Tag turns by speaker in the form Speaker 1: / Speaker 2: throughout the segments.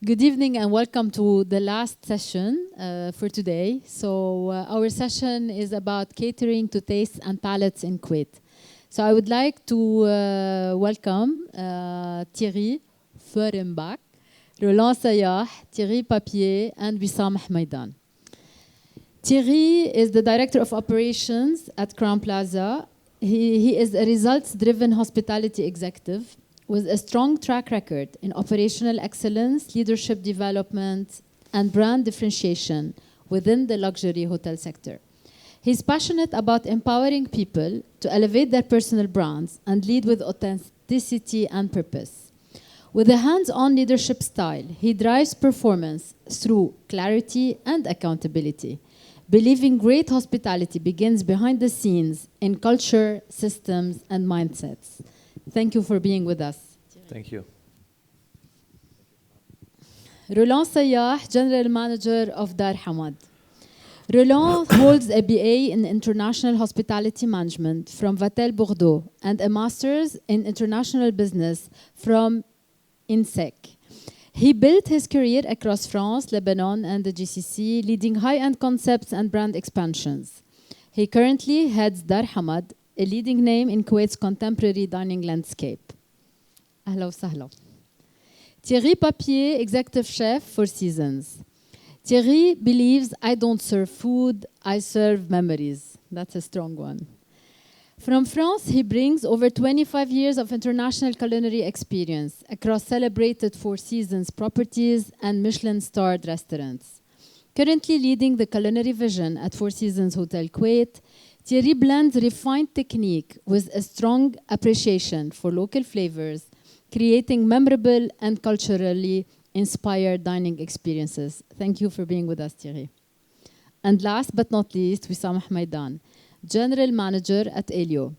Speaker 1: Good evening and welcome to the last session for today. So our session is about catering to tastes and palates in Kuwait. So I would like to welcome Thierry Feurenbach, Roland Sayah, Thierry Papier, and Wissam Hmaidan. Thierry is the Director of Operations at Crown Plaza. He is a results-driven hospitality executive with a strong track record in operational excellence, leadership development, and brand differentiation within the luxury hotel sector. He's passionate about empowering people to elevate their personal brands and lead with authenticity and purpose. With a hands-on leadership style, he drives performance through clarity and accountability, believing great hospitality begins behind the scenes in culture, systems, and mindsets. Thank you for being with us.
Speaker 2: Thank you.
Speaker 1: Roland Sayah, General Manager of Dar Hamad. Roland holds a BA in International Hospitality Management from Vatel Bordeaux and a Master's in International Business from INSEC. He built his career across France, Lebanon, and the GCC, leading high-end concepts and brand expansions. He currently heads Dar Hamad, a leading name in Kuwait's contemporary dining landscape. Ahla wa sahla. Thierry Papier, Executive Chef, Four Seasons. Thierry believes I don't serve food, I serve memories. That's a strong one. From France, he brings over 25 years of international culinary experience across celebrated Four Seasons properties and Michelin-starred restaurants. Currently leading the culinary vision at Four Seasons Hotel Kuwait, Thierry blends refined technique with a strong appreciation for local flavors, creating memorable and culturally inspired dining experiences. Thank you for being with us, Thierry. And last but not least, Wissam Hmaidan, General Manager at Elio.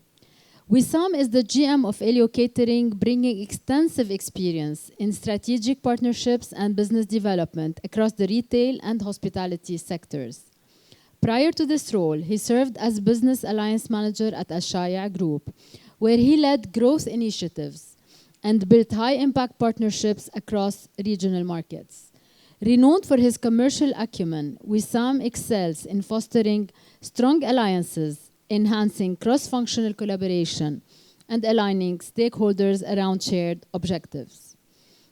Speaker 1: Wissam is the GM of Elio Catering, bringing extensive experience in strategic partnerships and business development across the retail and hospitality sectors. Prior to this role, he served as Business Alliance Manager at Ashaya Group, where he led growth initiatives and built high-impact partnerships across regional markets. Renowned for his commercial acumen, Wissam excels in fostering strong alliances, enhancing cross-functional collaboration, and aligning stakeholders around shared objectives.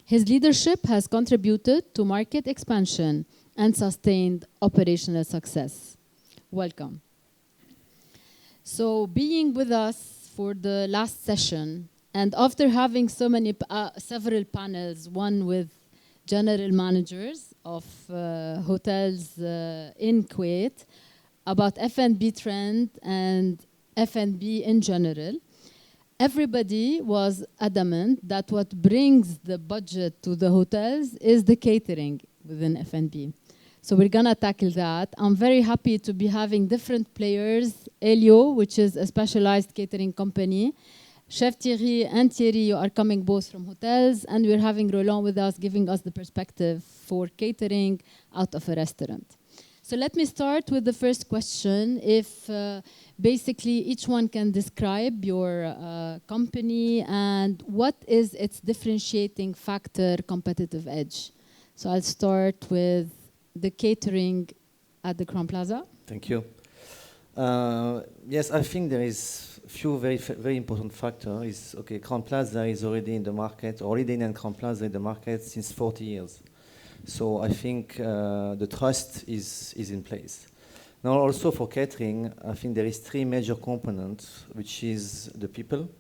Speaker 1: His leadership has contributed to market expansion and sustained operational success. Welcome. So being with us for the last session, and after having several panels, one with general managers of hotels in Kuwait, about F&B trend and F&B in general, everybody was adamant that what brings the budget to the hotels is the catering within F&B. So we're gonna tackle that. I'm very happy to be having different players. Elio, which is a specialized catering company. Chef Thierry and Thierry, you are coming both from hotels, and we're having Roland with us, giving us the perspective for catering out of a restaurant. So let me start with the first question. If basically each one can describe your company and what is its differentiating factor, competitive edge. So I'll start with the catering at the Crown Plaza.
Speaker 2: Thank you. Yes, I think there is few very important factors. Okay, Crown Plaza is already in the market, already in Crown Plaza in the market since 40 years. So I think the trust is in place. Now also for catering, I think there is three major components, which is the people,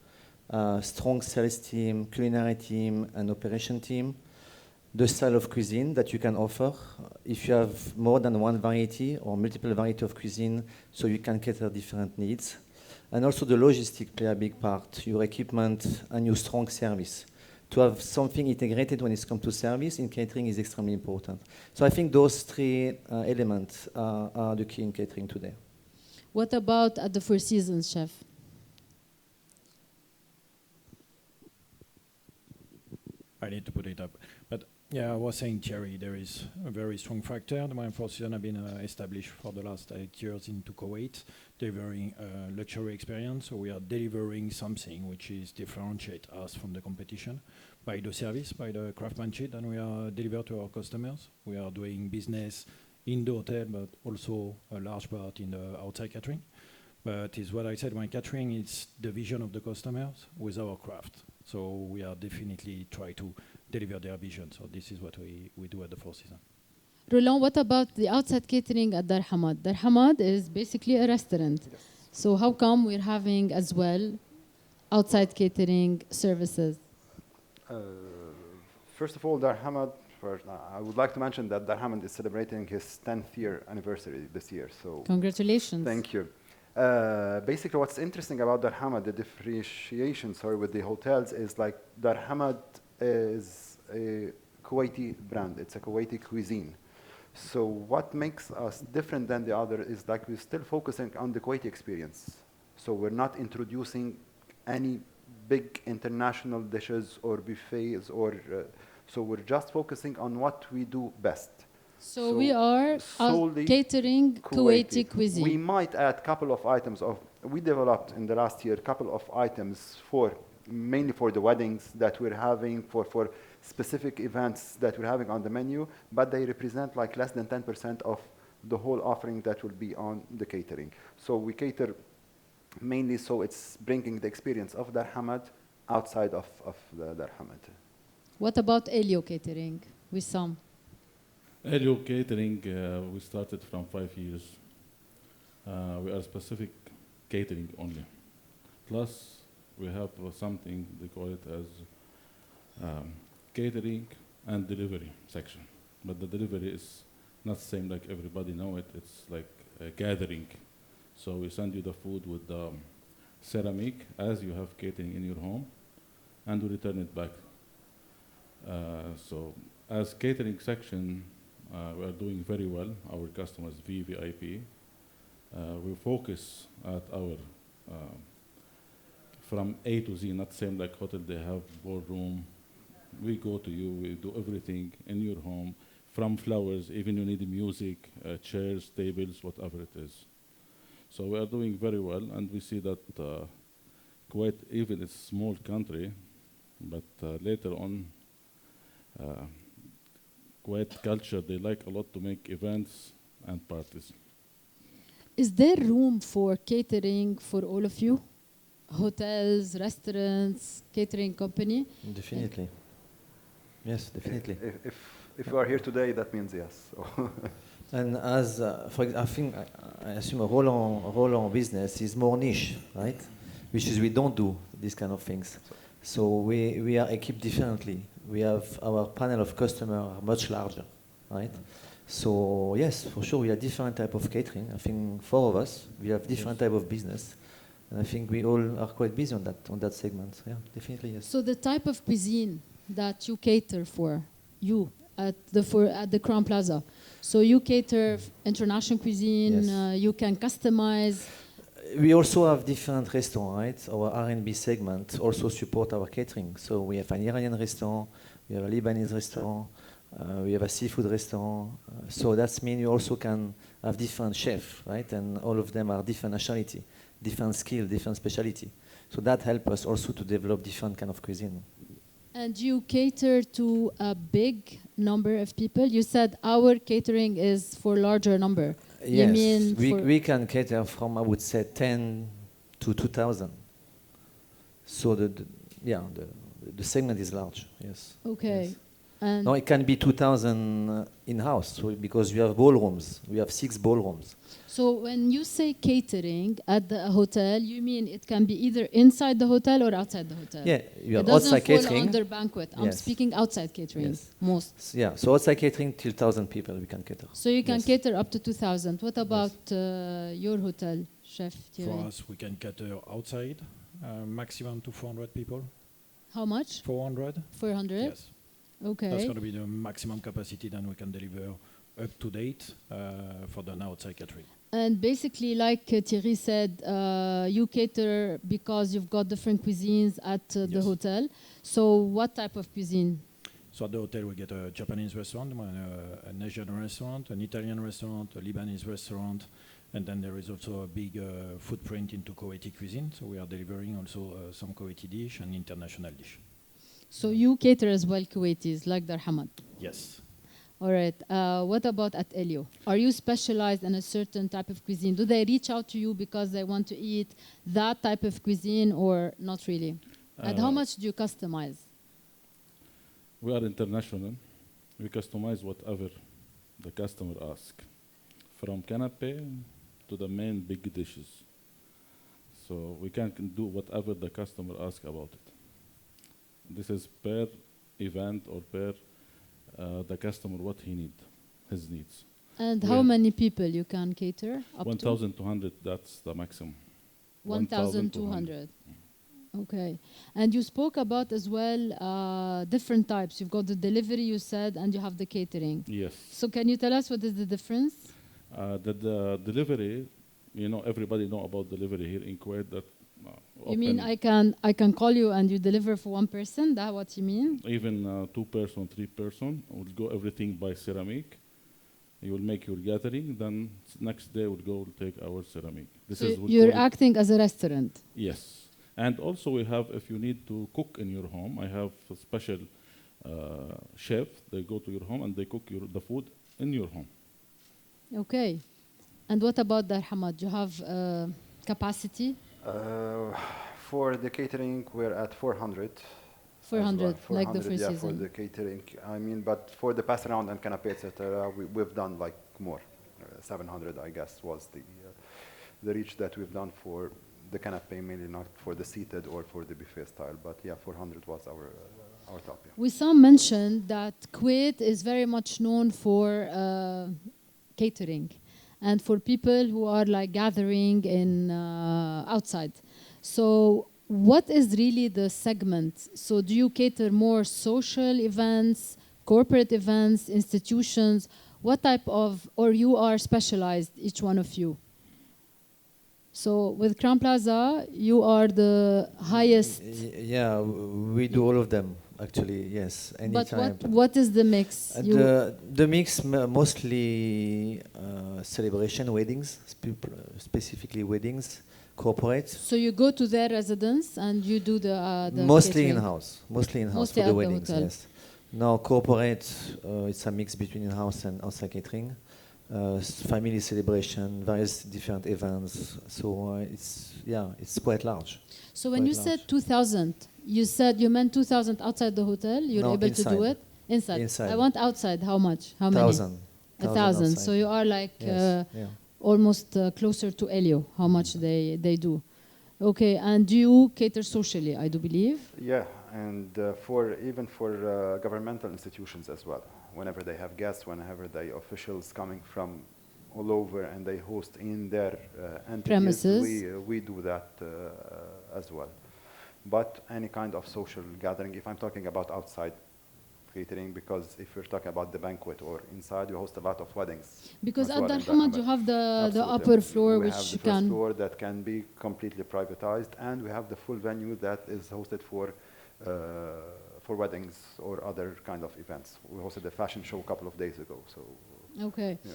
Speaker 2: strong sales team, culinary team, and operation team. The style of cuisine that you can offer, if you have more than one variety or multiple variety of cuisine, so you can cater different needs. And also the logistics play a big part, your equipment and your strong service. To have something integrated when it comes to service in catering is extremely important. So I think those three elements are the key in catering today.
Speaker 1: What about at the Four Seasons, chef?
Speaker 3: I need to put it up. But yeah, I was saying, Thierry, there is a very strong factor. The Wine for Season have been established for the last 8 years into Kuwait, delivering a luxury experience. So we are delivering something which is differentiate us from the competition by the service, by the craftsmanship, and we are delivered to our customers. We are doing business in the hotel, but also a large part in the outside catering. But it's what I said, when catering is the vision of the customers with our craft. So we are definitely try to deliver their vision. So this is what we do at the Four Seasons.
Speaker 1: Roland, what about the outside catering at Dar Hamad? Dar Hamad is basically a restaurant.
Speaker 4: Yes.
Speaker 1: So how come we're having as well outside catering services?
Speaker 4: First of all, Dar Hamad, I would like to mention that Dar Hamad is celebrating his 10th year anniversary this year. So
Speaker 1: Congratulations.
Speaker 4: thank you. Basically, what's interesting about Dar Hamad, the differentiation, with the hotels is like Dar Hamad is a Kuwaiti brand. It's a Kuwaiti cuisine. So what makes us different than the other is like we're still focusing on the Kuwaiti experience. So we're not introducing any big international dishes or buffets so we're just focusing on what we do best.
Speaker 1: So we are
Speaker 4: solely
Speaker 1: catering Kuwaiti cuisine.
Speaker 4: We might add a couple of items we developed in the last year a couple of items mainly for the weddings that we're having, for specific events that we're having on the menu, but they represent like less than 10% of the whole offering that will be on the catering. So we cater mainly so it's bringing the experience of Dar Hamad outside of the Dar Hamad.
Speaker 1: What about Elio catering? Wissam?
Speaker 5: Elio Catering, we started from 5 years. We are specific catering only. Plus, we have something, they call it as catering and delivery section. But the delivery is not the same like everybody know it. It's like a gathering. So we send you the food with the ceramic as you have catering in your home, and we return it back. So as catering section, we are doing very well. Our customers, VVIP. We focus at our from A to Z, not same like hotel. They have boardroom. We go to you. We do everything in your home, from flowers. Even you need music, chairs, tables, whatever it is. So we are doing very well, and we see that Kuwait, even it's a small country, but later on. Kuwait culture, they like a lot to make events and parties.
Speaker 1: Is there room for catering for all of you? Hotels, restaurants, catering company?
Speaker 2: Definitely. Yes, definitely.
Speaker 4: If you are here today, that means yes.
Speaker 2: And as I assume a Roland business is more niche, right? Which is we don't do these kind of things. So we are equipped differently. We have our panel of customers are much larger, right? So yes, for sure, we have different type of catering. I think 4 of us, we have different type of business, and I think we all are quite busy on that segment. Yeah, definitely yes.
Speaker 1: So the type of cuisine that you cater for, you at the Crown Plaza. So you cater international cuisine.
Speaker 2: Yes.
Speaker 1: You can customize.
Speaker 2: We also have different restaurants, right? Our R&B segment also support our catering. So we have an Iranian restaurant, we have a Lebanese restaurant, we have a seafood restaurant. So that means you also can have different chefs, right? And all of them are different nationality, different skill, different specialty. So that helps us also to develop different kind of cuisine.
Speaker 1: And you cater to a big number of people. You said our catering is for larger number.
Speaker 2: Yes,
Speaker 1: you mean
Speaker 2: we can cater from, I would say, 10 to 2,000. So the segment is large, yes.
Speaker 1: Okay.
Speaker 2: Yes.
Speaker 1: And
Speaker 2: No, it can be 2,000 in-house, because we have ballrooms. We have 6 ballrooms.
Speaker 1: so when you say catering at the hotel, you mean it can be either inside the hotel or outside the hotel?
Speaker 2: Yeah, you
Speaker 1: It
Speaker 2: have
Speaker 1: doesn't
Speaker 2: outside
Speaker 1: fall
Speaker 2: catering.
Speaker 1: under banquet. I'm
Speaker 2: Yes.
Speaker 1: speaking outside catering
Speaker 2: Yes.
Speaker 1: most.
Speaker 2: Yeah, so outside catering till 1,000 people we can cater.
Speaker 1: So you can
Speaker 2: Yes.
Speaker 1: cater up to 2,000. What about your hotel, Chef
Speaker 3: For
Speaker 1: Thierry?
Speaker 3: us, we can cater outside, maximum to 400 people.
Speaker 1: How much?
Speaker 3: 400?
Speaker 1: 400?
Speaker 3: Yes. That's
Speaker 1: Okay.
Speaker 3: going to be the maximum capacity that we can deliver up to date for the outside catering.
Speaker 1: And basically, like Thierry said, you cater because you've got different cuisines at the
Speaker 3: Yes.
Speaker 1: hotel. So what type of cuisine?
Speaker 3: So at the hotel we get a Japanese restaurant, an Asian restaurant, an Italian restaurant, a Lebanese restaurant, and then there is also a big footprint into Kuwaiti cuisine. So we are delivering also some Kuwaiti dish and international dish.
Speaker 1: So you cater as well Kuwaitis, like Dar Hamad?
Speaker 3: Yes.
Speaker 1: All right. What about at Elio? Are you specialized in a certain type of cuisine? Do they reach out to you because they want to eat that type of cuisine or not really? And how much do you customize?
Speaker 5: We are international. We customize whatever the customer asks, from canapé to the main big dishes. So we can do whatever the customer asks about it. This is per event or per the customer what he needs, his needs.
Speaker 1: And how many people you can cater? Up
Speaker 5: 1,200, that's the maximum.
Speaker 1: 1,200. Okay. And you spoke about as well different types. You've got the delivery, you said, and you have the catering.
Speaker 5: Yes.
Speaker 1: So can you tell us what is the difference?
Speaker 5: The delivery, everybody know about delivery here in Kuwait. That
Speaker 1: you mean I can call you and you deliver for one person? That what you mean?
Speaker 5: Even 2 person, 3 person will go everything by ceramic. You will make your gathering. Then next day we'll take our ceramic.
Speaker 1: So you're acting as a restaurant.
Speaker 5: Yes, and also we have, if you need to cook in your home, I have a special chef. They go to your home and they cook the food in your home.
Speaker 1: Okay. And what about Dar Hamad? Do you have capacity?
Speaker 4: For the catering, we're at 400.
Speaker 1: 400, like the first
Speaker 4: yeah,
Speaker 1: season.
Speaker 4: for the catering. I mean, but for the pass around and canapé, etc., we've done like more. 700, I guess, was the reach that we've done for the canapé, mainly not for the seated or for the buffet style. But yeah, 400 was our top. Yeah.
Speaker 1: Wissam mentioned that Kuwait is very much known for catering and for people who are like gathering in outside. So what is really the segment? So do you cater more social events, corporate events, institutions? What type of, or you are specialized, each one of you? So with Crown Plaza, you are the highest.
Speaker 2: Yeah, we do all of them, actually, yes. Anytime.
Speaker 1: But what is the mix?
Speaker 2: The mix, mostly celebration, weddings, specifically weddings, corporate.
Speaker 1: So you go to their residence and you do the
Speaker 2: mostly
Speaker 1: catering?
Speaker 2: in-house, mostly in-house
Speaker 1: Mostly
Speaker 2: for
Speaker 1: at
Speaker 2: the
Speaker 1: the
Speaker 2: weddings,
Speaker 1: hotel.
Speaker 2: yes. Now corporate, it's a mix between in-house and outside catering. Family celebration, various different events. So it's quite large.
Speaker 1: So when you said 2,000, you meant 2,000 outside the hotel. You're able to do it inside. I want outside. How much? How many?
Speaker 2: 1,000.
Speaker 1: 1,000. So you are like almost closer to Elio. How much they do? Okay. And do you cater socially? I do believe.
Speaker 4: Yeah, and even for governmental institutions as well. Whenever they have guests, whenever they officials coming from all over and they host in their entities,
Speaker 1: premises,
Speaker 4: we do that as well. But any kind of social gathering, if I'm talking about outside catering, because if we're talking about the banquet or inside, we host a lot of weddings.
Speaker 1: Because
Speaker 4: as
Speaker 1: at
Speaker 4: well
Speaker 1: Dar
Speaker 4: in Dar
Speaker 1: Hamad
Speaker 4: Hamad.
Speaker 1: you have the
Speaker 4: Absolutely.
Speaker 1: upper floor,
Speaker 4: we
Speaker 1: which
Speaker 4: have the
Speaker 1: you
Speaker 4: first
Speaker 1: can.
Speaker 4: floor that can be completely privatized, and we have the full venue that is hosted for weddings or other kind of events. We hosted a fashion show a couple of days ago. So.
Speaker 1: Okay.
Speaker 4: Yeah.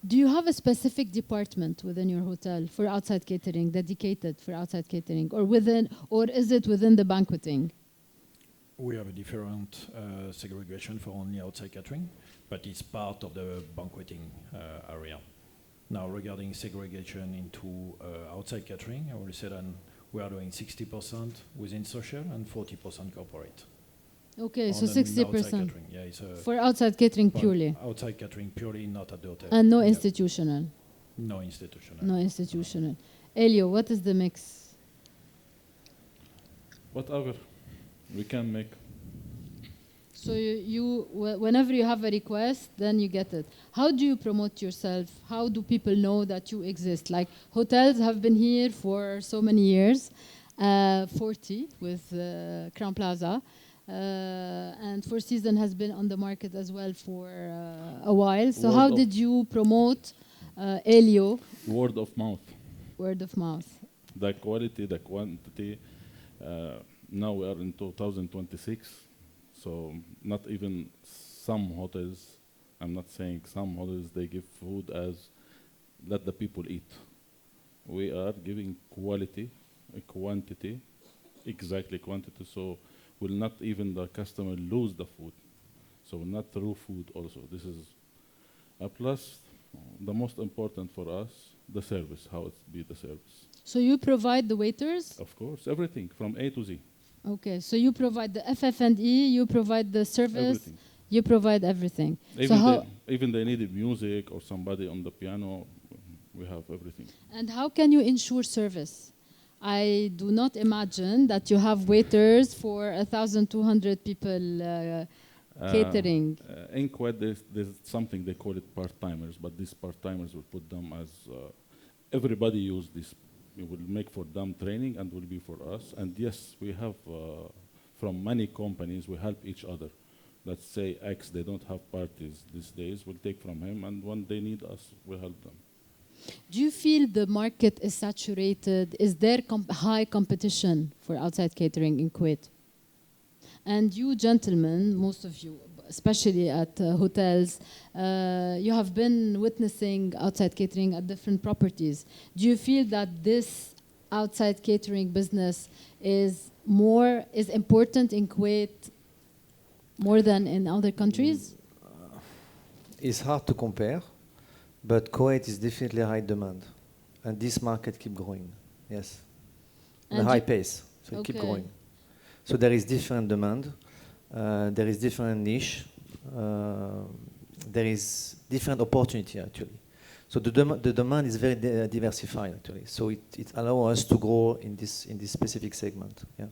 Speaker 1: Do you have a specific department within your hotel for outside catering, dedicated for outside catering, or is it within the banqueting?
Speaker 3: We have a different segregation for only outside catering, but it's part of the banqueting area. Now, regarding segregation into outside catering, I will say that we are doing 60% within social and 40% corporate.
Speaker 1: Okay, so
Speaker 3: outside
Speaker 1: 60%.
Speaker 3: catering. Yeah, it's
Speaker 1: For outside catering purely.
Speaker 3: Outside catering purely, not at the hotel.
Speaker 1: And no institutional.
Speaker 3: No institutional.
Speaker 1: No institutional. Elio, what is the mix?
Speaker 5: Whatever we can make.
Speaker 1: So whenever you have a request, then you get it. How do you promote yourself? How do people know that you exist? Like hotels have been here for so many years, 40 with Crown Plaza. And Four Seasons has been on the market as well for a while. So how did you promote Elio?
Speaker 5: Word of mouth.
Speaker 1: Word of mouth.
Speaker 5: The quality, the quantity. Now we are in 2026, So not even some hotels, I'm not saying some hotels, they give food as let the people eat. We are giving quality, a quantity, exactly quantity, so will not even the customer lose the food. So not raw food also. This is a plus. The most important for us, the service, how it be the service.
Speaker 1: So you provide the waiters?
Speaker 5: Of course, everything from A to Z.
Speaker 1: Okay, so you provide the FF&E, you provide the service,
Speaker 5: Everything.
Speaker 1: you provide everything.
Speaker 5: Even
Speaker 1: so how,
Speaker 5: even they needed music or somebody on the piano, we have everything.
Speaker 1: and how can you ensure service? I do not imagine that you have waiters for 1,200 people catering.
Speaker 5: In Kuwait, there's something they call it part-timers, but these part-timers will put them as everybody use this. We will make for them training and will be for us. And yes, we have from many companies, we help each other. Let's say X, they don't have parties these days, we'll take from him, and when they need us, we'll help them.
Speaker 1: Do you feel the market is saturated? Is there high competition for outside catering in Kuwait? And you gentlemen, most of you, especially at hotels, you have been witnessing outside catering at different properties. Do you feel that this outside catering business is important in Kuwait more than in other countries?
Speaker 2: It's hard to compare, but Kuwait is definitely high demand, and this market keep growing. Yes, at a high pace, so it keep growing. So there is different demand, there is different niche, there is different opportunity actually. So the demand is very diversified actually. So it allows us to grow in this specific segment. Yeah.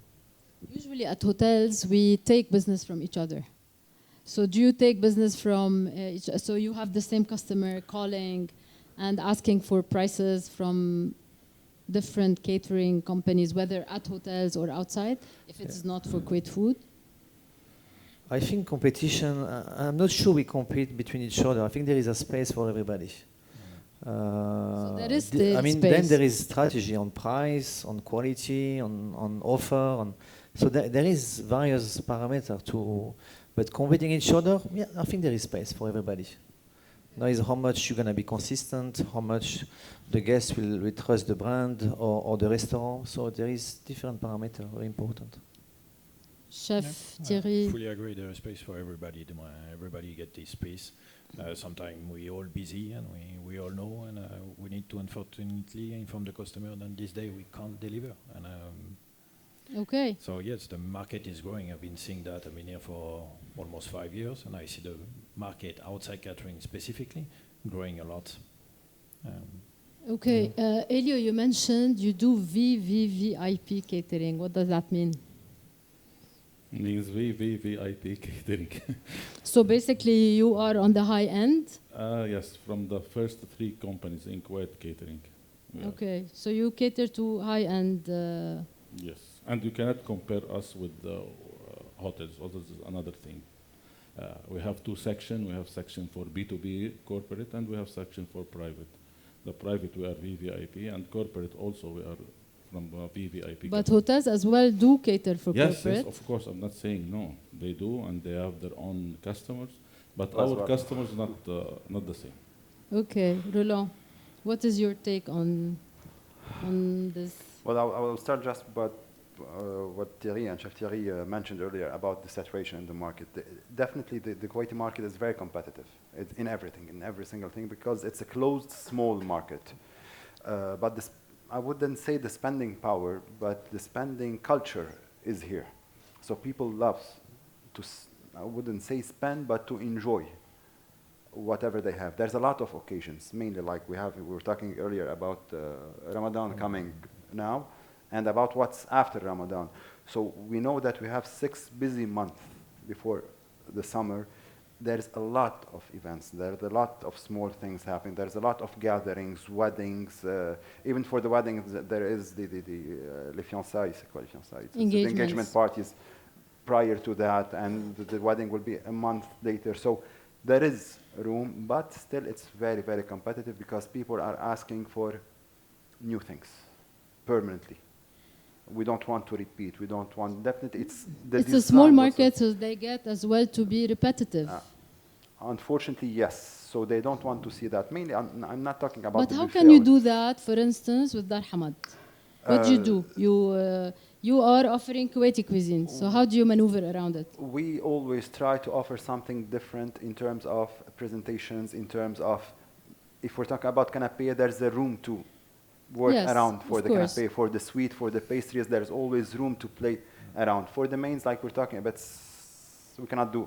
Speaker 1: Usually at hotels we take business from each other. So do you take business from so you have the same customer calling and asking for prices from different catering companies, whether at hotels or outside, if it's not for Kuwait food?
Speaker 2: I think competition, I'm not sure we compete between each other. I think there is a space for everybody.
Speaker 1: So there is still space.
Speaker 2: Then there is strategy on price, on quality, on offer. So there is various parameters to, but competing each other, yeah, I think there is space for everybody. Now is how much you're going to be consistent, how much the guests will trust the brand or the restaurant. So there is different parameters, very important.
Speaker 1: Chef Thierry.
Speaker 3: I fully agree. There is space for everybody. Everybody get this space. Sometimes we all busy and we all know, and we need to unfortunately inform the customer that this day we can't deliver. And
Speaker 1: okay.
Speaker 3: so yes, the market is growing. I've been seeing that. I've been here for almost 5 years, and I see the market outside catering specifically growing a lot.
Speaker 1: Okay, Elio, you mentioned you do VVVIP catering. What does that mean?
Speaker 5: Means VVVIP catering.
Speaker 1: So basically you are on the high end?
Speaker 5: Yes, from the first 3 companies in Kuwait catering. Yeah.
Speaker 1: Okay, so you cater to high end.
Speaker 5: Yes, and you cannot compare us with the hotels. Hotels is another thing. We have 2 sections. We have section for B2B corporate, and we have section for private. The private we are VVIP, and corporate also we are from VVIP.
Speaker 1: But hotels as well do cater for
Speaker 5: yes,
Speaker 1: corporate?
Speaker 5: Yes, of course. I'm not saying no. They do, and they have their own customers. But
Speaker 4: That's
Speaker 5: our customers not the same.
Speaker 1: Okay, Roland, what is your take on this?
Speaker 4: Well, I will start just about what Thierry and Chef Thierry mentioned earlier about the saturation in the market. Definitely, the Kuwaiti market is very competitive in everything, in every single thing, because it's a closed, small market. But I wouldn't say the spending power, but the spending culture is here. So people love to, I wouldn't say spend, but to enjoy whatever they have. There's a lot of occasions, mainly like we were talking earlier about Ramadan coming now, and about what's after Ramadan. So we know that we have 6 busy months before the summer. There's a lot of events. There's a lot of small things happening. There's a lot of gatherings, weddings. Even for the weddings, there is the fiançailles, c'est quoi les fiançailles? The engagement parties prior to that, and the wedding will be a month later. So there is room, but still it's very, very competitive because people are asking for new things permanently. We don't want to repeat. We don't want definitely. It's the
Speaker 1: It's a small
Speaker 4: design
Speaker 1: market, so they get as well to be repetitive.
Speaker 4: Unfortunately, yes. So they don't want to see that. Mainly, I'm not talking about.
Speaker 1: But
Speaker 4: the
Speaker 1: how
Speaker 4: buffet
Speaker 1: can you
Speaker 4: or-
Speaker 1: do that, for instance, with Dar Hamad? What do you do? You are offering Kuwaiti cuisine, so how do you maneuver around it?
Speaker 4: We always try to offer something different in terms of presentations, in terms of, if we're talking about canapé, there's a room to work
Speaker 1: Yes,
Speaker 4: around for
Speaker 1: of
Speaker 4: the
Speaker 1: course.
Speaker 4: canapé, for the sweet, for the pastries, there's always room to play around. For the mains, like we're talking about, we cannot do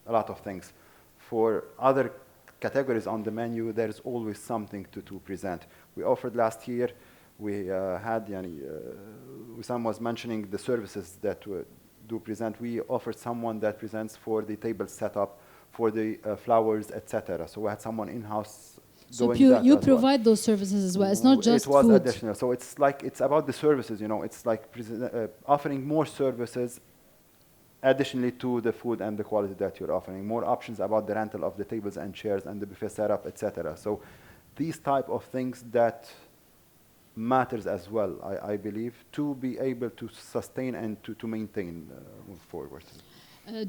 Speaker 4: a lot of things. For other categories on the menu, there's always something to present. We offered last year, we had, Wissam was mentioning the services that we do present. We offered someone that presents for the table setup, for the flowers, etc. So we had someone in-house
Speaker 1: So
Speaker 4: doing
Speaker 1: you
Speaker 4: that as well.
Speaker 1: provide those services as well. It's not just
Speaker 4: It was
Speaker 1: food.
Speaker 4: additional. So it's like, it's about the services, it's like offering more services additionally to the food and the quality that you're offering. More options about the rental of the tables and chairs and the buffet setup, etc. So these type of things that matters as well, I believe, to be able to sustain and to maintain move forward.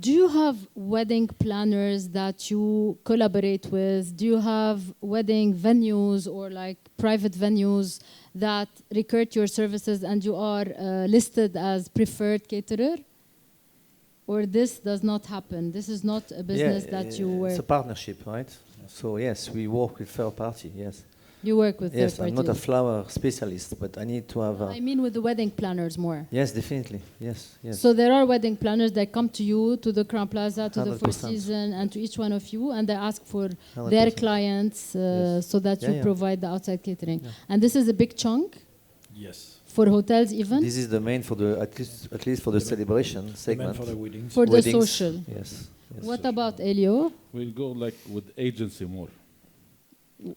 Speaker 1: Do you have wedding planners that you collaborate with? Do you have wedding venues or like private venues that recruit your services and you are listed as preferred caterer? Or this does not happen? This is not a business that you work.
Speaker 2: It's a partnership, right? So yes, we work with third party. Yes.
Speaker 1: You work with
Speaker 2: Yes,
Speaker 1: third
Speaker 2: I'm not a
Speaker 1: parties.
Speaker 2: flower specialist, but I need to have.
Speaker 1: I mean with the wedding planners more.
Speaker 2: Yes, definitely. Yes, yes.
Speaker 1: So there are wedding planners that come to you, to the Crown Plaza, to the Four
Speaker 2: 100%.
Speaker 1: Seasons, and to each one of you, and they ask for their
Speaker 2: 100%.
Speaker 1: clients
Speaker 2: Yes.
Speaker 1: so that
Speaker 2: Yeah,
Speaker 1: you
Speaker 2: yeah.
Speaker 1: provide the outside catering.
Speaker 2: Yeah.
Speaker 1: And this is a big chunk
Speaker 3: Yes.
Speaker 1: for hotels even,
Speaker 2: This is the main for the at least for the celebration
Speaker 3: The
Speaker 2: segment.
Speaker 3: man for the weddings.
Speaker 1: for the
Speaker 2: Weddings.
Speaker 1: social.
Speaker 2: Yes. Yes.
Speaker 1: What about Elio?
Speaker 5: We'll go like with agency more.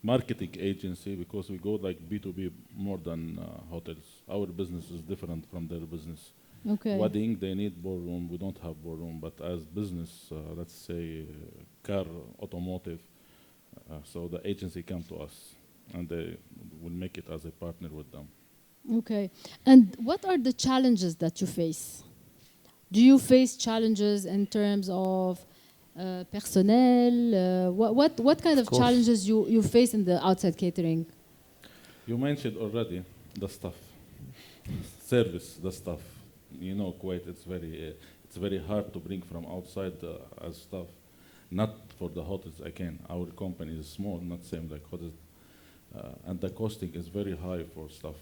Speaker 5: Marketing agency, because we go like B2B more than hotels. Our business is different from their business.
Speaker 1: Okay.
Speaker 5: Wedding, they need ballroom. We don't have ballroom, but as business, let's say car, automotive, so the agency come to us, and they will make it as a partner with them.
Speaker 1: Okay. And what are the challenges that you face? Do you face challenges in terms of personnel? What kind of
Speaker 2: course.
Speaker 1: challenges you face in the outside catering?
Speaker 5: You mentioned already the stuff, service, the stuff. You know, Kuwait, it's very hard to bring from outside as stuff. Not for the hotels again. Our company is small, not same like hotels, and the costing is very high for stuff.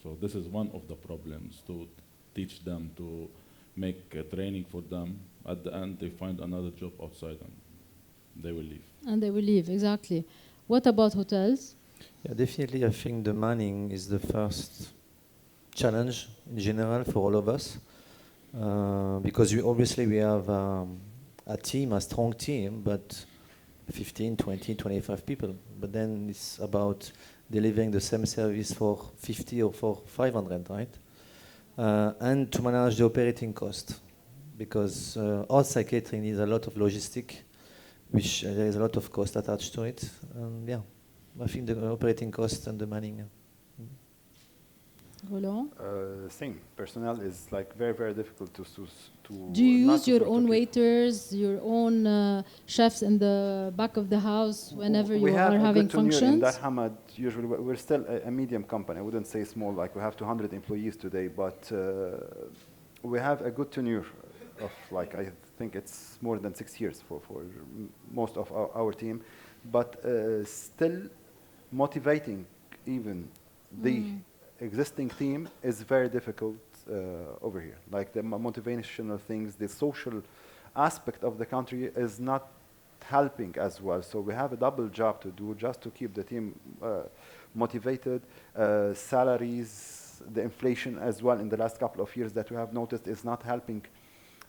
Speaker 5: So this is one of the problems, to teach them, to make training for them. At the end, they find another job outside and they will leave.
Speaker 1: And they will leave, exactly. What about hotels?
Speaker 2: Yeah, definitely. I think the manning is the first challenge in general for all of us, because obviously we have a team, a strong team, but 15, 20, 25 people. But then it's about delivering the same service for 50 or for 500, right? And to manage the operating cost, because outside catering needs a lot of logistic, which there is a lot of cost attached to it. Yeah, I think the operating cost and the manning. Yeah.
Speaker 1: Roland?
Speaker 4: Same. Personnel is like very, very difficult to
Speaker 1: Do you
Speaker 4: not
Speaker 1: use
Speaker 4: to
Speaker 1: your
Speaker 4: sort of
Speaker 1: own
Speaker 4: keep.
Speaker 1: waiters, your own chefs in the back of the house whenever
Speaker 4: We
Speaker 1: you
Speaker 4: have
Speaker 1: are
Speaker 4: a
Speaker 1: having
Speaker 4: good tenure in
Speaker 1: functions?
Speaker 4: Dar Hamad. Usually, we're still a medium company. I wouldn't say small. Like we have 200 employees today, but we have a good tenure of like I think it's more than 6 years for most of our team, but still motivating even the existing team is very difficult over here. Like the motivational things, the social aspect of the country is not helping as well. So we have a double job to do just to keep the team motivated. Salaries, the inflation as well in the last couple of years that we have noticed is not helping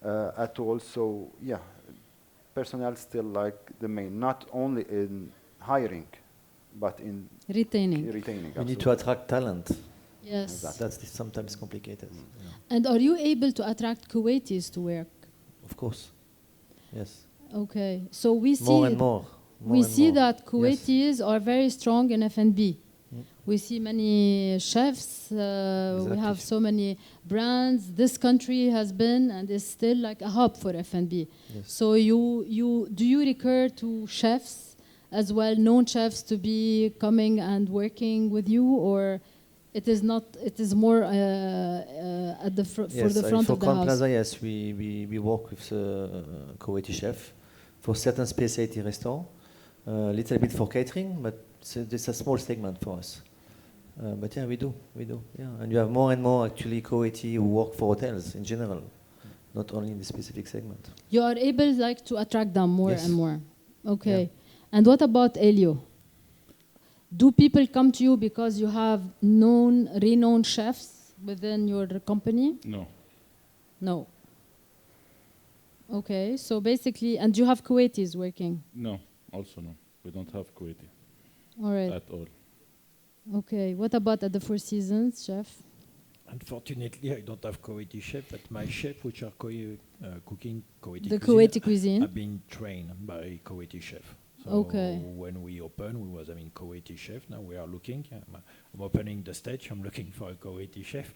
Speaker 4: at all. So yeah, personnel still like the main, not only in hiring, but in
Speaker 1: Retaining.
Speaker 4: retaining.
Speaker 2: We need to attract talent.
Speaker 1: Yes.
Speaker 2: That's sometimes complicated. Yeah.
Speaker 1: And are you able to attract Kuwaitis to work?
Speaker 2: Of course. Yes.
Speaker 1: Okay. So we see
Speaker 2: More and more.
Speaker 1: we see that Kuwaitis are very strong in F&B. We see many chefs. We
Speaker 2: Exactly.
Speaker 1: have so many brands. This country has been and is still like a hub for F&B.
Speaker 2: Yes.
Speaker 1: So do you recur to chefs as well, known chefs, to be coming and working with you, or it is not? It is more at the for
Speaker 2: Yes,
Speaker 1: the front
Speaker 2: for
Speaker 1: of the
Speaker 2: Crown
Speaker 1: house.
Speaker 2: Plaza, yes, we work with Kuwaiti chef for certain specialty restaurants. A little bit for catering, but it's a small segment for us. But yeah, we do, yeah. And you have more and more actually Kuwaiti who work for hotels in general, not only in the specific segment.
Speaker 1: You are able like to attract them more
Speaker 2: Yes.
Speaker 1: and more. Okay. And what about Elio? Do people come to you because you have renowned chefs within your company?
Speaker 5: No.
Speaker 1: No. Okay, so basically, and you have Kuwaitis working?
Speaker 5: No. Also no. We don't have Kuwaiti
Speaker 1: All right.
Speaker 5: at all.
Speaker 1: Okay, what about at the Four Seasons, chef?
Speaker 3: Unfortunately, I don't have Kuwaiti chef, but my chef, which are cooking Kuwaiti
Speaker 1: The
Speaker 3: cuisine,
Speaker 1: Kuwaiti cuisine?
Speaker 3: have been trained by Kuwaiti chef. So
Speaker 1: Okay.
Speaker 3: when we open, we was Kuwaiti chef. Now we are looking. I'm opening the stage. I'm looking for a Kuwaiti chef.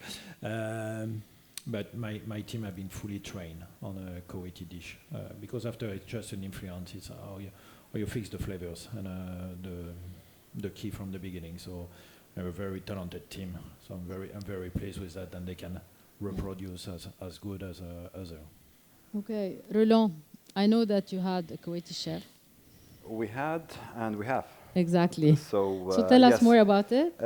Speaker 3: But my team have been fully trained on a Kuwaiti dish because after it's just an influence. It's how you fix the flavors and the key from the beginning. So we have a very talented team. So I'm very pleased with that, and they can reproduce as good as other.
Speaker 1: Okay, Roland, I know that you had a Kuwaiti chef.
Speaker 4: We had and we have.
Speaker 1: Exactly.
Speaker 4: So
Speaker 1: Tell us
Speaker 4: yes.
Speaker 1: more about it.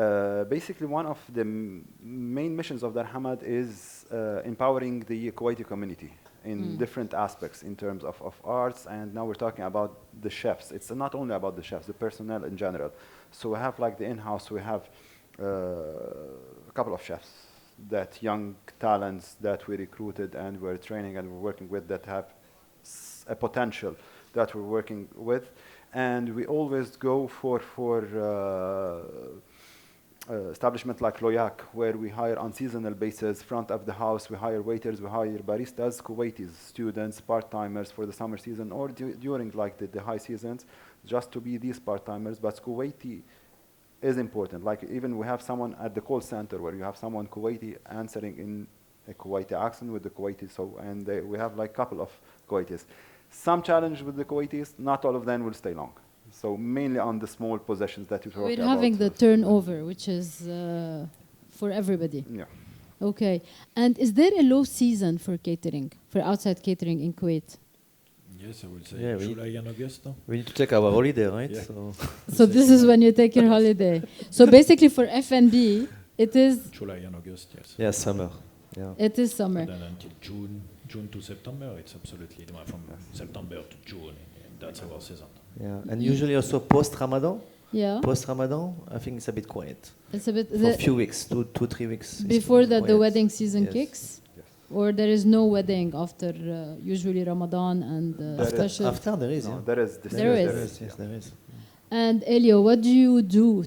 Speaker 4: Basically, one of the main missions of Dar Hamad is empowering the Kuwaiti community in different aspects in terms of arts, and now we're talking about the chefs. It's not only about the chefs, the personnel in general. So we have like the in-house, we have a couple of chefs, that young talents that we recruited and we're training and we're working with that have a potential that we're working with. And we always go for establishment like Loyak, where we hire on seasonal basis, front of the house, we hire waiters, we hire baristas, Kuwaitis, students, part-timers for the summer season, or during like the high seasons, just to be these part-timers. But Kuwaiti is important. Like even we have someone at the call center where you have someone Kuwaiti answering in a Kuwaiti accent with the Kuwaiti, and we have like a couple of Kuwaitis. Some challenge with the Kuwaitis, not all of them will stay long. So mainly on the small possessions that you talked about.
Speaker 1: We're having the turnover, which is for everybody.
Speaker 4: Yeah.
Speaker 1: Okay. And is there a low season for catering, for outside catering in Kuwait?
Speaker 3: Yes, I will say
Speaker 2: Yeah,
Speaker 3: July and August. No?
Speaker 2: We need to take our holiday, right?
Speaker 3: Yeah.
Speaker 1: So this is when you take your holiday. So basically for F&B, it is
Speaker 3: July and August, yes.
Speaker 2: Yeah, summer. Yeah.
Speaker 1: it is summer.
Speaker 3: And then until June to September, it's absolutely from September to June. That's our season.
Speaker 2: Yeah. And usually also post-Ramadan.
Speaker 1: Yeah.
Speaker 2: Post-Ramadan, I think it's a bit quiet.
Speaker 1: It's a bit
Speaker 2: For a few weeks, 3 weeks. it's
Speaker 1: before that the
Speaker 2: quiet.
Speaker 1: wedding season
Speaker 2: Yes.
Speaker 1: kicks.
Speaker 4: Yes.
Speaker 1: Or there is no wedding after usually Ramadan and special.
Speaker 2: After there is,
Speaker 4: No,
Speaker 2: yeah.
Speaker 4: there is.
Speaker 1: There is.
Speaker 2: Yes, there is.
Speaker 1: And Elio, what do you do,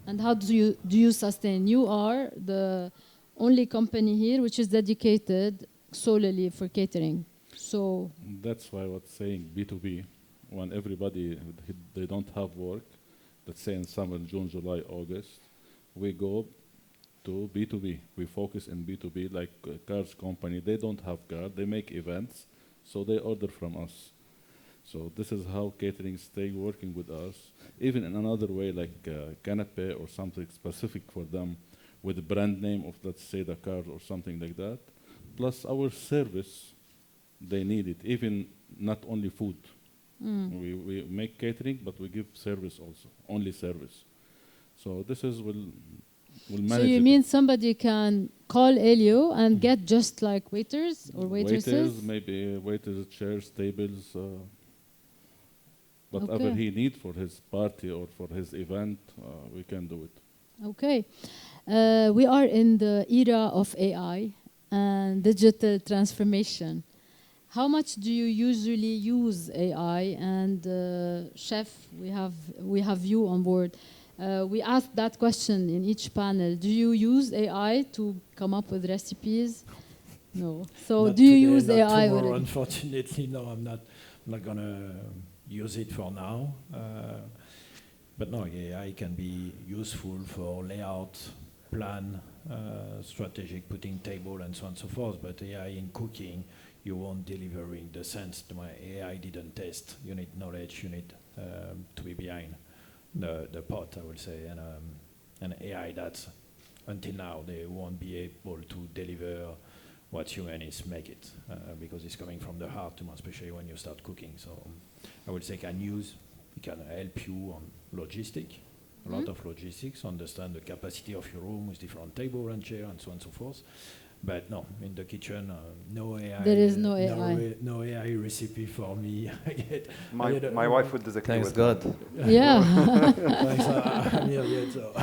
Speaker 1: and how do you sustain? You are the only company here which is dedicated solely for catering. So
Speaker 5: That's why I was saying B2B. When everybody, they don't have work, let's say in summer, June, July, August, we go to B2B. We focus in B2B, like cars company. They don't have car, they make events, so they order from us. So this is how catering stay working with us. Even in another way, like canapé or something specific for them, with the brand name of, let's say, the car or something like that. Plus our service, they need it. Even not only food. We make catering, but we give service also, only service. So this is will manage.
Speaker 1: So you
Speaker 5: it.
Speaker 1: mean somebody can call Elio and get just like waiters or waitresses?
Speaker 5: Waiters, maybe waiters, chairs, tables, whatever
Speaker 1: Okay.
Speaker 5: he need for his party or for his event, we can do it.
Speaker 1: Okay. We are in the era of AI and digital transformation. How much do you usually use AI? And chef, we have you on board. We asked that question in each panel. Do you use AI to come up with recipes? No. So
Speaker 3: Not
Speaker 1: do you
Speaker 3: today,
Speaker 1: use
Speaker 3: not
Speaker 1: AI
Speaker 3: tomorrow,
Speaker 1: already?
Speaker 3: unfortunately, no, I'm not gonna use it for now. But no, AI can be useful for layout, plan, strategic, putting table and so on and so forth. But AI in cooking, you won't deliver in the sense that my AI didn't test. You need knowledge, you need to be behind the pot, I would say. And AI that's, until now, they won't be able to deliver what humanists make it, because it's coming from the heart, especially when you start cooking. So I would say it can help you on logistic, a lot of logistics, understand the capacity of your room with different table and chair and so on and so forth. But no, in the kitchen, no AI.
Speaker 1: There is no AI.
Speaker 3: No AI recipe for me.
Speaker 4: My wife would disagree
Speaker 2: Thanks
Speaker 4: with
Speaker 2: God.
Speaker 4: that.
Speaker 1: Yeah.
Speaker 3: I'm here yet, so.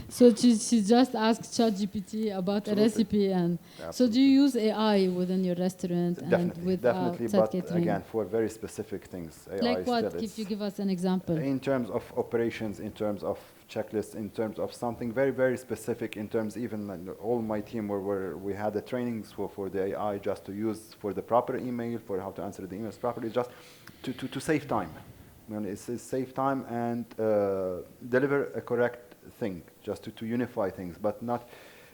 Speaker 1: So she just asked ChatGPT about a recipe, and so do you use AI within your restaurant and with
Speaker 4: Definitely,
Speaker 1: outside
Speaker 4: but
Speaker 1: catering?
Speaker 4: again, for very specific things. AI
Speaker 1: Like what?
Speaker 4: still
Speaker 1: If
Speaker 4: is-
Speaker 1: you give us an example.
Speaker 4: In terms of operations, in terms of checklists, in terms of something very, very specific, in terms even like all my team we had the trainings for the AI just to use for the proper email, for how to answer the emails properly, just to save time. I mean, it's save time and deliver a correct thing, just to unify things, but not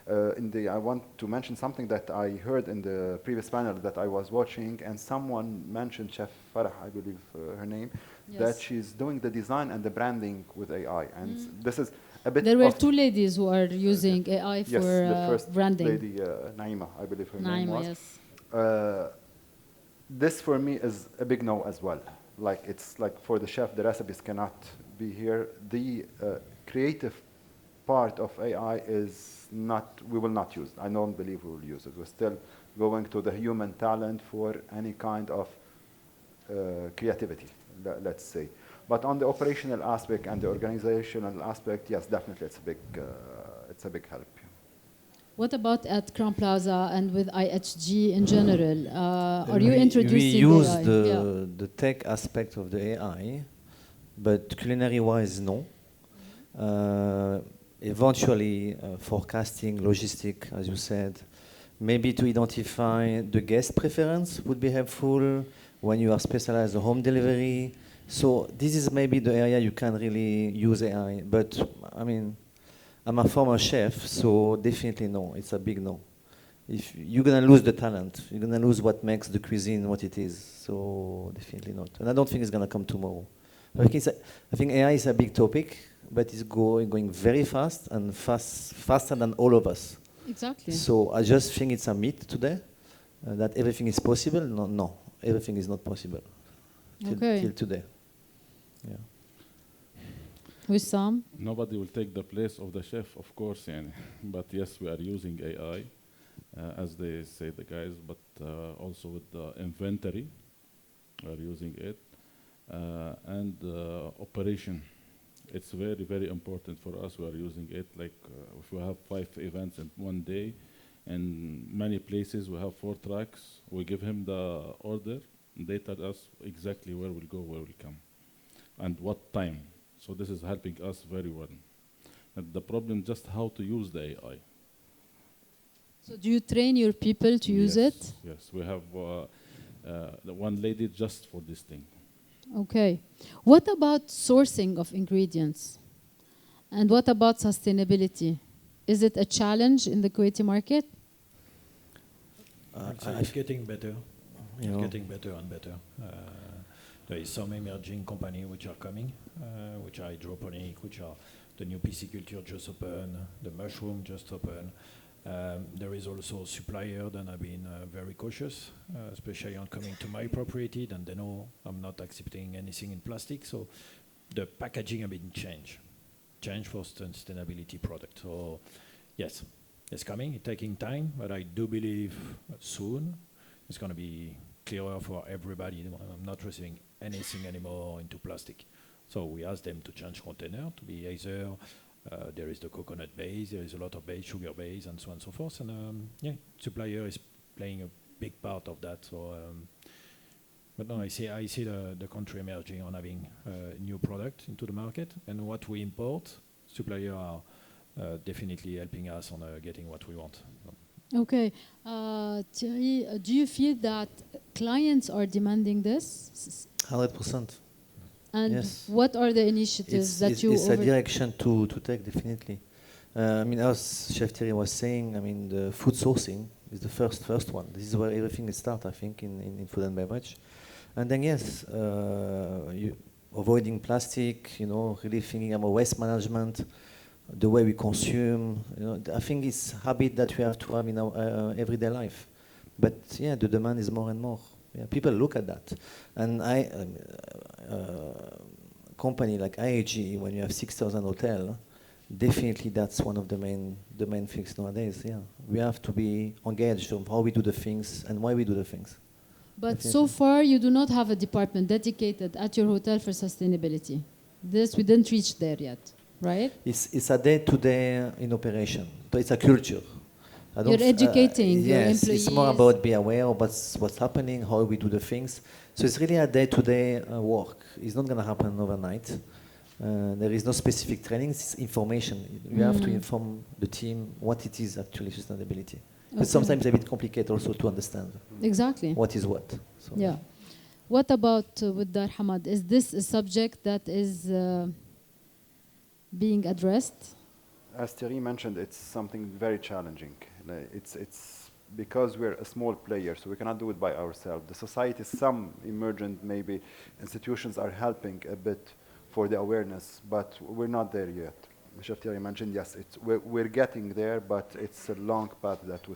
Speaker 4: I want to mention something that I heard in the previous panel that I was watching, and someone mentioned Chef Farah, I believe her name, that she's doing the design and the branding with AI, and this is a bit.
Speaker 1: There were two ladies who are using AI
Speaker 4: yes,
Speaker 1: for
Speaker 4: the first
Speaker 1: branding.
Speaker 4: lady, Naima, I believe her name was.
Speaker 1: Yes.
Speaker 4: This for me is a big no as well. Like it's like for the chef, the recipes cannot be here. The creative part of AI is not, we will not use. I don't believe we will use it. We're still going to the human talent for any kind of creativity, let's say. But on the operational aspect and the organizational aspect, yes, definitely it's a big help.
Speaker 1: What about at Crown Plaza and with IHG in general? Are you
Speaker 2: We
Speaker 1: introducing
Speaker 2: use
Speaker 1: AI?
Speaker 2: the tech aspect of the AI, but culinary-wise, no. Eventually, forecasting, logistic, as you said, maybe to identify the guest preference would be helpful when you are specialized in home delivery. So this is maybe the area you can really use AI. But I mean, I'm a former chef, so definitely no. It's a big no. If you're gonna lose the talent, you're gonna lose what makes the cuisine what it is. So definitely not. And I don't think it's gonna come tomorrow. I think AI is a big topic, but it's going very fast and faster than all of us.
Speaker 1: Exactly.
Speaker 2: So I just think it's a myth today that everything is possible. No, everything is not possible till today. Yeah.
Speaker 1: Wissam?
Speaker 5: Nobody will take the place of the chef, of course, but yes, we are using AI, as they say, the guys, but also with the inventory, we are using it, and operation. It's very, very important for us. We are using it like if we have 5 events in one day, and many places we have 4 trucks, we give him the order, and they tell us exactly where we'll go, where we'll come, and what time. So this is helping us very well. And the problem just how to use the AI.
Speaker 1: So do you train your people to use it?
Speaker 5: Yes, we have the one lady just for this thing.
Speaker 1: Okay. What about sourcing of ingredients? And what about sustainability? Is it a challenge in the Kuwaiti market?
Speaker 3: It's getting better. It's getting better and better. There is some emerging companies which are coming, which are hydroponic, which are the new pisciculture just open, the mushroom just open. There is also a supplier that have been very cautious, especially on coming to my property, and they know I'm not accepting anything in plastic. So the packaging have been changed for sustainability product. So yes, it's coming, it's taking time, but I do believe soon it's going to be clearer for everybody. I'm not receiving anything anymore into plastic. So we ask them to change container to be either there is the coconut base, there is a lot of base, sugar base, and so on and so forth. And supplier is playing a big part of that. So, but no, I see the country emerging on having new product into the market, and what we import, supplier are definitely helping us on getting what we want.
Speaker 1: Okay. Thierry, do you feel that clients are demanding this?
Speaker 2: 100%.
Speaker 1: And
Speaker 2: Yes.
Speaker 1: what are the initiatives that you
Speaker 2: it's a direction to take, definitely. I mean, as Chef Thierry was saying, I mean, the food sourcing is the first one. This is where everything is start, I think, in food and beverage. And then, yes, avoiding plastic, you know, really thinking about waste management, the way we consume. You know, I think it's habit that we have to have in our everyday life. But yeah, the demand is more and more. Yeah, people look at that. And company like IAG, when you have 6,000 hotels, definitely that's one of the main things nowadays. Yeah, we have to be engaged on how we do the things and why we do the things.
Speaker 1: But
Speaker 2: Definitely.
Speaker 1: so far, you do not have a department dedicated at your hotel for sustainability. This, we didn't reach there yet, right?
Speaker 2: It's a day-to-day in operation. So it's a culture.
Speaker 1: You're educating your
Speaker 2: yes,
Speaker 1: employees.
Speaker 2: it's more about be aware of what's happening, how we do the things. So it's really a day-to-day work. It's not going to happen overnight. There is no specific training, it's information. You have to inform the team what it is actually sustainability. But sometimes it's a bit complicated also to understand
Speaker 1: Exactly.
Speaker 2: what is what. So
Speaker 1: Yeah. What about with Dar Hamad? Is this a subject that is being addressed?
Speaker 4: As Thierry mentioned, it's something very challenging. It's because we're a small player, so we cannot do it by ourselves. The society, some emergent maybe institutions are helping a bit for the awareness, but we're not there yet. Chef Thierry mentioned, yes, we're getting there, but it's a long path that we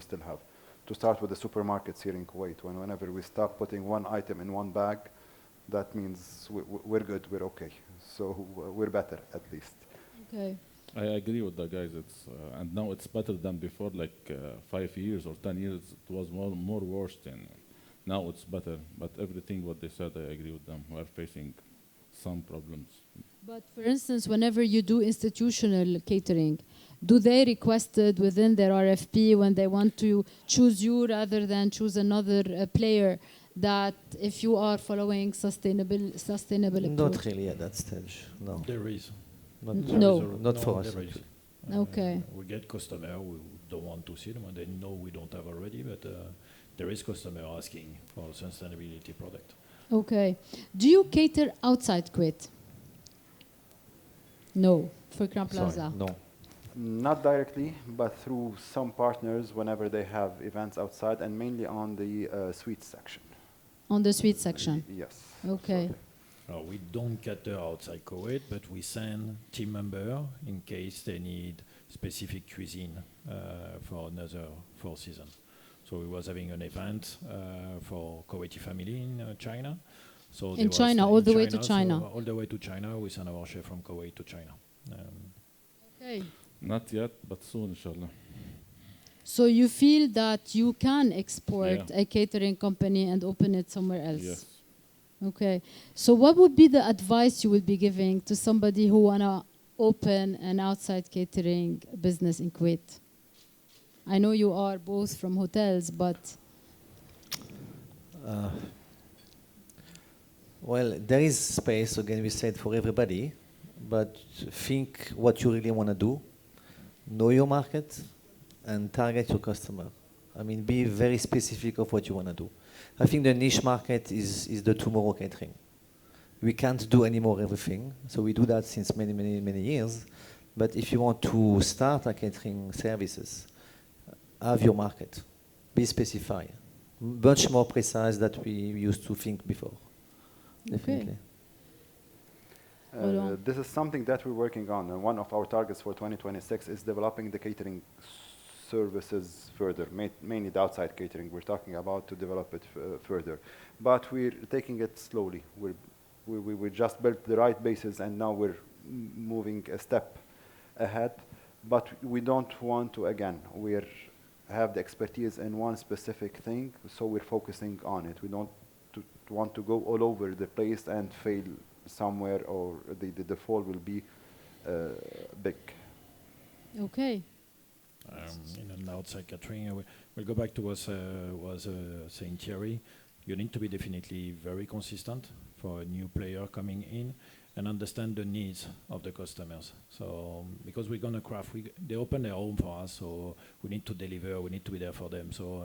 Speaker 4: still have. To start with the supermarkets here in Kuwait, whenever we stop putting one item in one bag, that means we're good, we're okay. So we're better at least.
Speaker 1: Okay.
Speaker 5: I agree with the guys. And now it's better than before, like 5 years or 10 years. It was more worse than now. It's better. But everything what they said, I agree with them. We are facing some problems.
Speaker 1: But for instance, whenever you do institutional catering, do they request it within their RFP when they want to choose you rather than choose another player, that if you are following sustainable approach?
Speaker 2: not really at that stage. No.
Speaker 3: There is.
Speaker 2: Not for us.
Speaker 3: There is.
Speaker 1: Okay.
Speaker 3: We get customer who don't want to see them, and they know we don't have already, but there is customer asking for sustainability product.
Speaker 1: Okay. Do you cater outside Kuwait? No, for Grand
Speaker 2: Sorry,
Speaker 1: Plaza.
Speaker 2: no.
Speaker 4: Not directly, but through some partners whenever they have events outside, and mainly on the sweets section.
Speaker 1: On the sweet section.
Speaker 4: Yes.
Speaker 1: Okay.
Speaker 3: We don't cater outside Kuwait, but we send team member in case they need specific cuisine for another 4 season. So we was having an event for Kuwaiti family in China. So
Speaker 1: In China, all the way to China.
Speaker 3: So all the way to China, we send our chef from Kuwait to China.
Speaker 1: Okay.
Speaker 5: Not yet, but soon, inshallah.
Speaker 1: So you feel that you can export
Speaker 5: Yeah.
Speaker 1: a catering company and open it somewhere else?
Speaker 5: Yes.
Speaker 1: Okay. So what would be the advice you would be giving to somebody who wanna open an outside catering business in Kuwait? I know you are both from hotels, but
Speaker 2: Well, there is space, again, we said, for everybody, but think what you really want to do, know your market, and target your customer. I mean, be very specific of what you want to do. I think the niche market is the tomorrow catering. We can't do anymore everything, so we do that since many years. But if you want to start a catering services, have your market, be specified, much more precise than we used to think before. Definitely.
Speaker 4: This is something that we're working on, and one of our targets for 2026 is developing the catering services further, mainly the outside catering we're talking about, to develop it further. But we're taking it slowly. We just built the right basis, and now we're moving a step ahead. But we don't want to, again, we have the expertise in one specific thing, so we're focusing on it. We don't want to go all over the place and fail somewhere, or the fall will be big.
Speaker 1: okay.
Speaker 3: In an outside catering, we'll go back to what was saying Thierry. You need to be definitely very consistent for a new player coming in and understand the needs of the customers. So because we're gonna craft, they open their home for us, so we need to deliver, we need to be there for them. So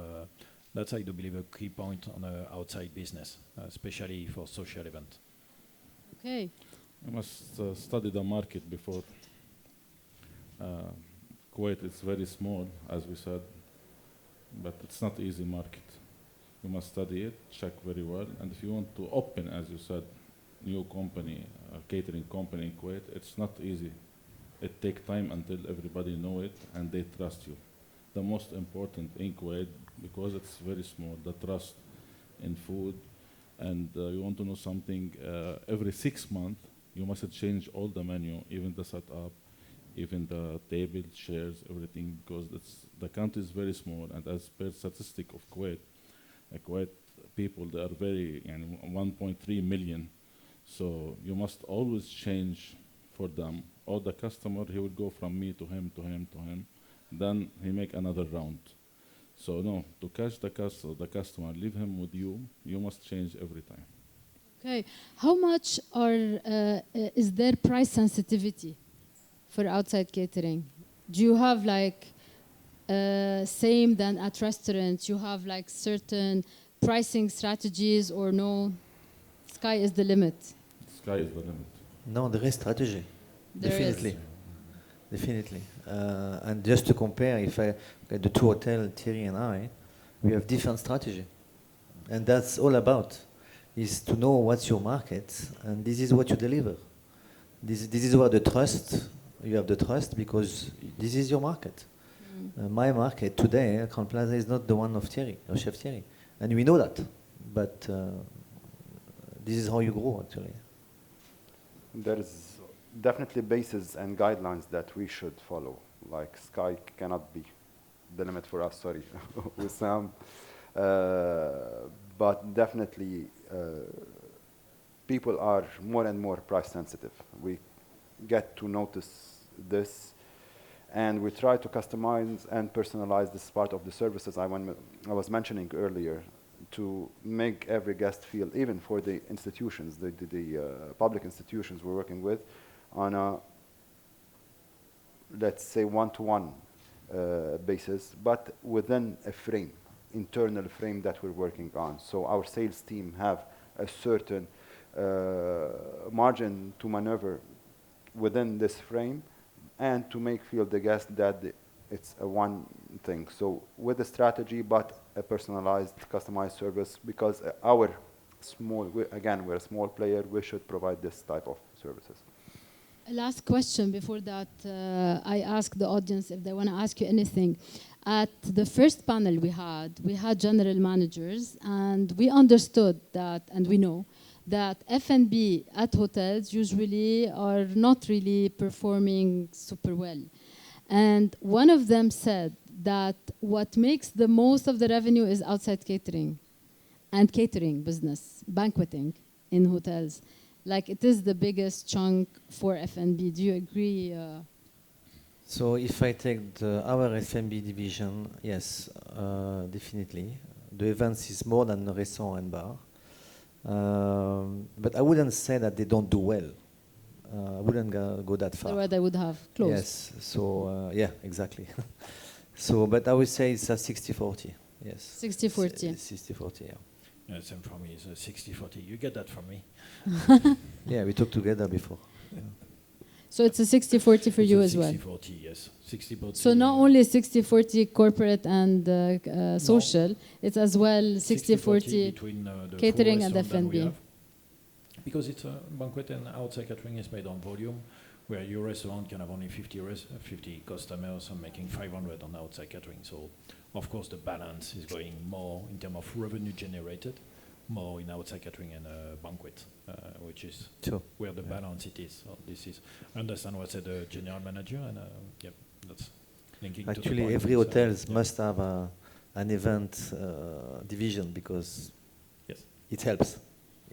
Speaker 3: that's, I do believe, a key point on the outside business, especially for social events.
Speaker 1: Okay.
Speaker 5: You must study the market before. Kuwait is very small, as we said, but it's not easy market. You must study it, check very well, and if you want to open, as you said, new company, catering company in Kuwait, it's not easy. It takes time until everybody know it and they trust you. The most important in Kuwait, because it's very small, the trust in food, and you want to know something, every 6 months, you must change all the menu, even the setup, even the table, chairs, everything, because the country is very small, and as per statistic of Kuwait, Kuwait people, they are very, 1.3 million. So you must always change for them. Or the customer, he will go from me to him, to him, to him. Then he make another round. So no, to catch the customer, leave him with you, you must change every time.
Speaker 1: Okay. How much is there price sensitivity for outside catering? Do you have like same than at restaurants? You have like certain pricing strategies or no? Sky is the limit.
Speaker 5: Sky is the limit.
Speaker 2: No, there is strategy.
Speaker 1: There
Speaker 2: Definitely.
Speaker 1: is.
Speaker 2: Definitely. And just to compare, if I the two hotel, Thierry and I, we have different strategy. And that's all about, is to know what's your market, and this is what you deliver. This is where the trust, you have the trust because this is your market. My market today, Crown Plaza, is not the one of Thierry, of Chef Thierry. And we know that. But this is how you grow, actually.
Speaker 4: There is definitely bases and guidelines that we should follow. Like sky cannot be the limit for us, sorry, with Sam. But definitely people are more and more price sensitive. We get to notice this, and we try to customize and personalize this part of the services I was mentioning earlier, to make every guest feel, even for the institutions, the public institutions we're working with, on a, let's say, one-to-one basis, but within a frame, internal frame that we're working on. So our sales team have a certain margin to maneuver within this frame, and to make feel the guest that it's a one thing. So with a strategy, but a personalized, customized service, because we're a small player, we should provide this type of services.
Speaker 1: Last question before that, I ask the audience if they want to ask you anything. At the first panel we had general managers, and we understood that, and we know that F&B at hotels usually are not really performing super well. And one of them said that what makes the most of the revenue is outside catering and catering business, banqueting in hotels. Like it is the biggest chunk for F&B. Do you agree?
Speaker 2: So if I take our F&B division, yes, definitely. The events is more than the restaurant and bar. But I wouldn't say that they don't do well. I wouldn't go that far.
Speaker 1: Otherwise, I would have closed.
Speaker 2: Yes, so yeah, exactly. So, but I would say it's a 60-40, yes.
Speaker 1: 60-40.
Speaker 2: 60-40, yeah.
Speaker 3: Yeah, same for me, it's a 60-40. You get that from me.
Speaker 2: Yeah, we talked together before. Yeah.
Speaker 1: So it's a 60-40 for you as well.
Speaker 3: 60-40, yes. 60-40.
Speaker 1: So not only 60-40 corporate and social, it's as well 60-40
Speaker 3: between the
Speaker 1: catering
Speaker 3: four
Speaker 1: and
Speaker 3: restaurants that we
Speaker 1: F&B.
Speaker 3: have. Because it's a banquet, and outside catering is made on volume, where your restaurant can have only 50 customers and making 500 on outside catering. So, of course, the balance is going more in terms of revenue generated, more in outside catering and banquet, which is where the balance it is. So this is, I understand what said the general manager, and yep, that's linking to the
Speaker 2: Actually,
Speaker 3: point
Speaker 2: every
Speaker 3: of
Speaker 2: hotel
Speaker 3: yeah.
Speaker 2: must have an event division, because it helps.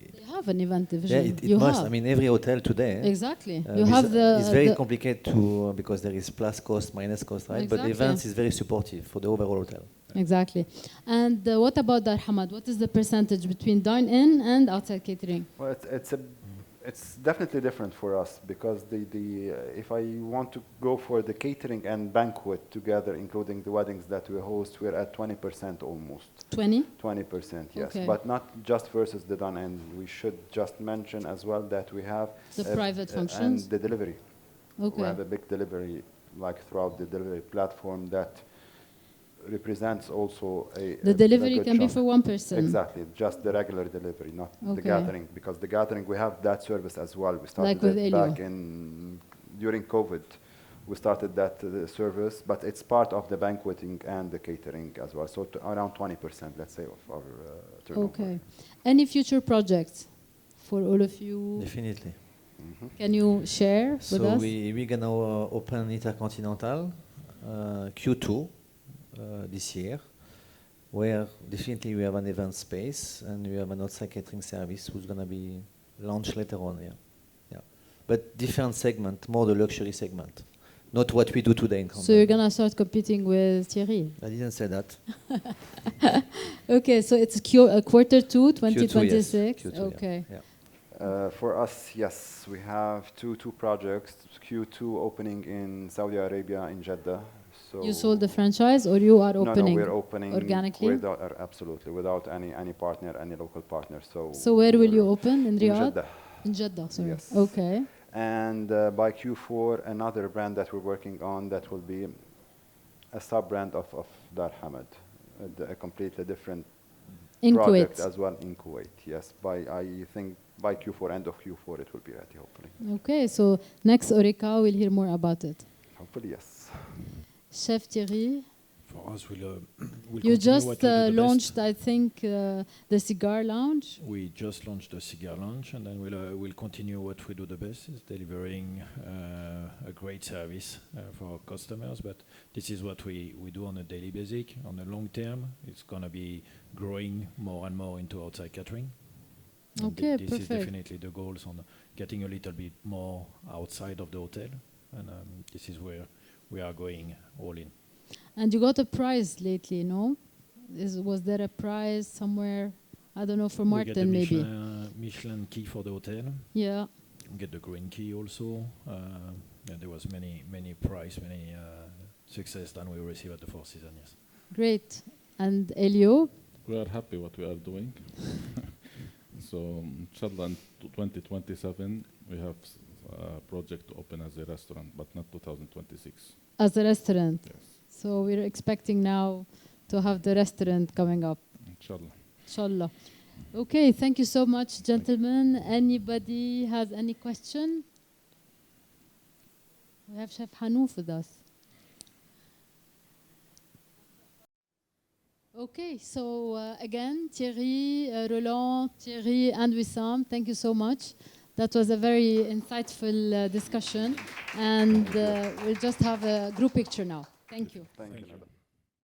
Speaker 1: You have an event division.
Speaker 2: Yeah, it
Speaker 1: you
Speaker 2: must.
Speaker 1: have.
Speaker 2: I mean, every hotel today.
Speaker 1: Exactly. You have
Speaker 2: it's very complicated to because there is plus cost, minus cost, right?
Speaker 1: Exactly.
Speaker 2: But the events is very supportive for the overall hotel.
Speaker 1: Exactly. And what about Dar Hamad? What is the percentage between dine-in and outside catering?
Speaker 4: Well, It's definitely different for us because if I want to go for the catering and banquet together, including the weddings that we host, we're at 20% almost.
Speaker 1: 20?
Speaker 4: 20%, yes.
Speaker 1: Okay.
Speaker 4: But not just versus the done end. We should just mention as well that we have
Speaker 1: The private functions?
Speaker 4: and the delivery.
Speaker 1: Okay.
Speaker 4: We have a big delivery, like throughout the delivery platform that represents also
Speaker 1: The delivery
Speaker 4: good
Speaker 1: can be
Speaker 4: chunk.
Speaker 1: for one person?
Speaker 4: Exactly, just the regular delivery, not the
Speaker 1: Okay.
Speaker 4: gathering, because the gathering, we have that service as well. We started
Speaker 1: Like with
Speaker 4: it
Speaker 1: Elio.
Speaker 4: back during COVID. We started that service, but it's part of the banqueting and the catering as well. So around 20%, let's say, of our turnover.
Speaker 1: Okay. Any future projects for all of you?
Speaker 2: Definitely.
Speaker 1: Can you share with
Speaker 2: So
Speaker 1: us?
Speaker 2: we're going to open Intercontinental Q2 this year, where definitely we have an event space and we have an outside catering service who's going to be launched later on. Yeah. But different segment, more the luxury segment, not what we do today in
Speaker 1: So you're going to start competing with Thierry?
Speaker 2: I didn't say that.
Speaker 1: Okay, so it's quarter 2, 2026.
Speaker 2: Q2, yes. Q2,
Speaker 1: okay.
Speaker 2: Yeah.
Speaker 4: For us, yes, we have two projects. Q2 opening in Saudi Arabia in Jeddah. So
Speaker 1: You sold the franchise or you are opening?
Speaker 4: No, we're opening
Speaker 1: organically?
Speaker 4: Absolutely, without any partner, any local partner.
Speaker 1: So where will you open? In
Speaker 4: In
Speaker 1: Riyadh?
Speaker 4: Jeddah.
Speaker 1: In Jeddah, sorry.
Speaker 4: Yes.
Speaker 1: Okay.
Speaker 4: And by Q4, another brand that we're working on that will be a sub-brand of Dar Hamad, a completely different
Speaker 1: In
Speaker 4: product
Speaker 1: Kuwait?
Speaker 4: as well in Kuwait. Yes, I think by Q4, end of Q4, it will be ready, hopefully.
Speaker 1: Okay, so next Orica, we'll hear more about it.
Speaker 4: Hopefully, yes.
Speaker 1: Chef Thierry,
Speaker 3: For us, we'll
Speaker 1: you
Speaker 3: continue
Speaker 1: just
Speaker 3: what we do the
Speaker 1: launched,
Speaker 3: best.
Speaker 1: I think, the cigar lounge.
Speaker 3: We just launched the cigar lounge, and then we'll continue what we do the best, is delivering a great service for our customers. But this is what we do on a daily basis. On the long term, it's going to be growing more and more into outside catering. And
Speaker 1: Okay,
Speaker 3: this is
Speaker 1: perfect.
Speaker 3: definitely the goals on getting a little bit more outside of the hotel, and this is where we are going all in.
Speaker 1: And you got a prize lately, no? Was there a prize somewhere? I don't know, for
Speaker 3: We get the
Speaker 1: Martin maybe.
Speaker 3: Michelin key for the hotel.
Speaker 1: Yeah.
Speaker 3: We get the green key also. And there was many prize, many success that we received at the Four Seasons. Yes.
Speaker 1: Great. And Elio?
Speaker 5: We are happy what we are doing. So, inshallah, in 2027, we have a project to open as a restaurant, but not 2026.
Speaker 1: As a restaurant.
Speaker 5: Yes,
Speaker 1: So we're expecting now to have the restaurant coming up.
Speaker 5: inshallah.
Speaker 1: Inshallah. Okay, thank you so much, gentlemen. Anybody has any question? We have Chef Hanouf with us. Okay, so again, Thierry, Roland, Thierry, and Wissam, thank you so much. That was a very insightful discussion, and we'll just have a group picture now. Thank you.
Speaker 4: Thank you.